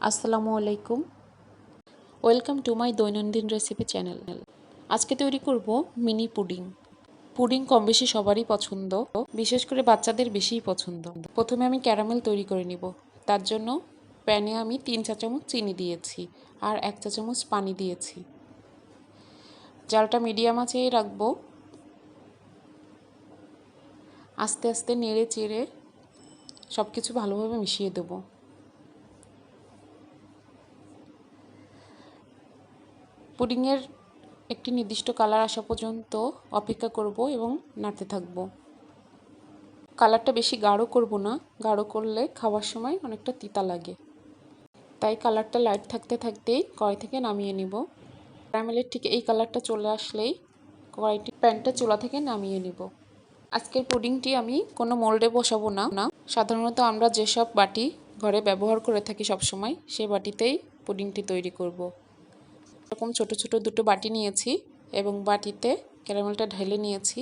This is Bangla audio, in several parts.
আসসালামু আলাইকুম, ওয়েলকাম টু মাই দৈনন্দিন রেসিপি চ্যানেল। আজকে তৈরি করব মিনি পুডিং। পুডিং কম বেশি সবারই পছন্দ, বিশেষ করে বাচ্চাদের বেশিই পছন্দ। প্রথমে আমি ক্যারামেল তৈরি করে নিব। তার জন্য প্যানে আমি 3 চা চামচ চিনি দিয়েছি আর 1 চা চামচ পানি দিয়েছি। জালটা মিডিয়াম আঁচেই রাখবো। আস্তে আস্তে নেড়ে চেড়ে সব কিছু ভালোভাবে মিশিয়ে দেবো। পুডিংয়ের একটি নির্দিষ্ট কালার আসা পর্যন্ত অপেক্ষা করব এবং নাড়তে থাকব। কালারটা বেশি গাঢ় করব না, গাঢ় করলে খাওয়ার সময় অনেকটা তিতা লাগে। তাই কালারটা লাইট থাকতে থাকতেই কড়াই থেকে নামিয়ে নিব। ক্যারামেলের ঠিক এই কালারটা চলে আসলেই প্যানটা চুলা থেকে নামিয়ে নিব। আজকের পুডিংটি আমি কোনো মোল্ডে বসাবো না। সাধারণত আমরা যেসব বাটি ঘরে ব্যবহার করে থাকি সবসময়, সেই বাটিতেই পুডিংটি তৈরি করব। এরকম ছোট ছোট দুটো বাটি নিয়েছি এবং বাটিতে ক্যারামেলটা ঢেলে নিয়েছি।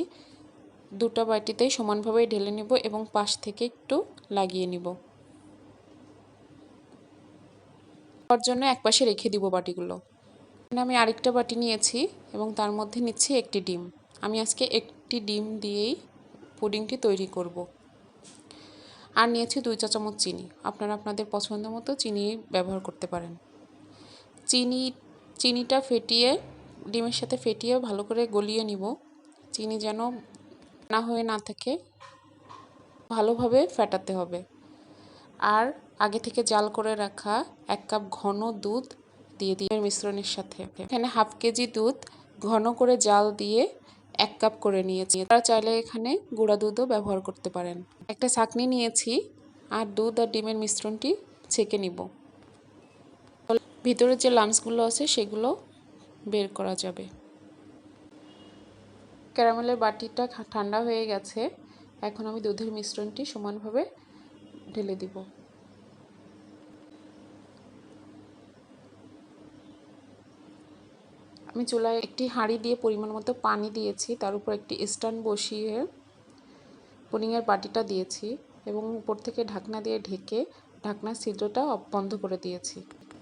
দুটো বাটিতেই সমানভাবে ঢেলে নিব এবং পাশ থেকে একটু লাগিয়ে নিব। তার জন্য একপাশে রেখে দিব বাটিগুলো। এখানে আমি আরেকটা বাটি নিয়েছি এবং তার মধ্যে নিচ্ছি একটি ডিম। আমি আজকে একটি ডিম দিয়েই পুডিংটি তৈরি করব। আর নিয়েছি 2 চা চামচ চিনি। আপনারা আপনাদের পছন্দ মতো চিনি ব্যবহার করতে পারেন। চিনিটা ফেটিয়ে ডিমের সাথে ফেটিয়ে ভালো করে গলিয়ে নিব। চিনি যেন না হয়ে না থাকে, ভালোভাবে ফেটাতে হবে। আর আগে থেকে জাল করে রাখা 1 কাপ ঘন দুধ দিয়ে ডিমের মিশ্রণের সাথে। এখানে হাফ কেজি দুধ ঘন করে জাল দিয়ে 1 কাপ করে নিয়েছি। আপনারা চাইলে এখানে গুঁড়া দুধও ব্যবহার করতে পারেন। একটা ছাঁকনি নিয়েছি আর দুধ আর ডিমের মিশ্রণটি ছেঁকে নিব। ভিতরে যে লাম্পসগুলো আছে সেগুলো বের করা যাবে। ক্যারামেলের বাটিটা ঠান্ডা হয়ে গেছে। এখন আমি দুধের মিশ্রণটি সমানভাবে ঢেলে দিব। আমি চুলায় একটি হাঁড়ি দিয়ে পরিমাণ মতো পানি দিয়েছি, তার উপর একটি স্ট্যান্ড বসিয়ে পুডিংয়ের বাটিটা দিয়েছি এবং উপর থেকে ঢাকনা দিয়ে ঢেকে ঢাকনার ছিদ্রটা বন্ধ করে দিয়েছি।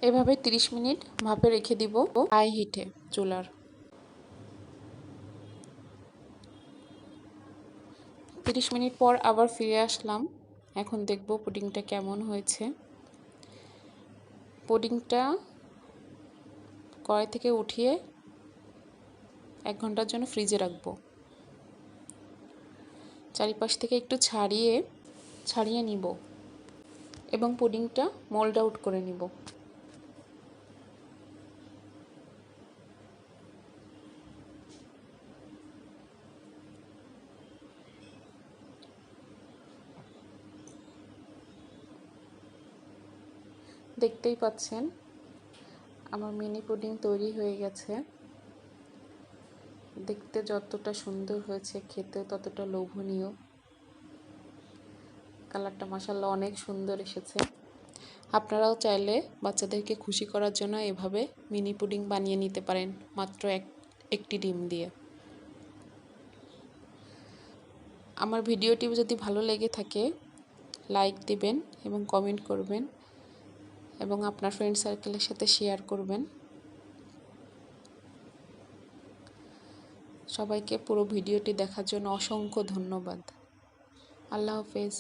এভাবে 30 মিনিট ভাপে রেখে দিব হাই হিটে চুলার। 30 মিনিট পর আবার ফিরে আসলাম। এখন দেখব পুডিংটা কেমন হয়েছে। পুডিংটা কড়াই থেকে উঠিয়ে 1 ঘন্টার জন্য ফ্রিজে রাখবো। চারিপাশ থেকে একটু ছাড়িয়ে নিব এবং পুডিংটা মোল্ড আউট করে নিব। দেখতেই পাচ্ছেন আমার মিনি পুডিং তৈরি হয়ে গেছে। দেখতে যতটা সুন্দর হয়েছে, খেতেও ততটা লোভনীয়। কালারটা মাশাআল্লাহ অনেক সুন্দর এসেছে। আপনারাও চাইলে বাচ্চাদেরকে খুশি করার জন্য এভাবে মিনি পুডিং বানিয়ে নিতে পারেন মাত্র একটি ডিম দিয়ে। আমার ভিডিওটি যদি ভালো লেগে থাকে লাইক দিবেন এবং কমেন্ট করবেন এবং আপনার ফ্রেন্ড সার্কেলের সাথে শেয়ার করবেন। সবাইকে পুরো ভিডিওটি দেখার জন্য অসংখ্য ধন্যবাদ। আল্লাহ হাফেজ।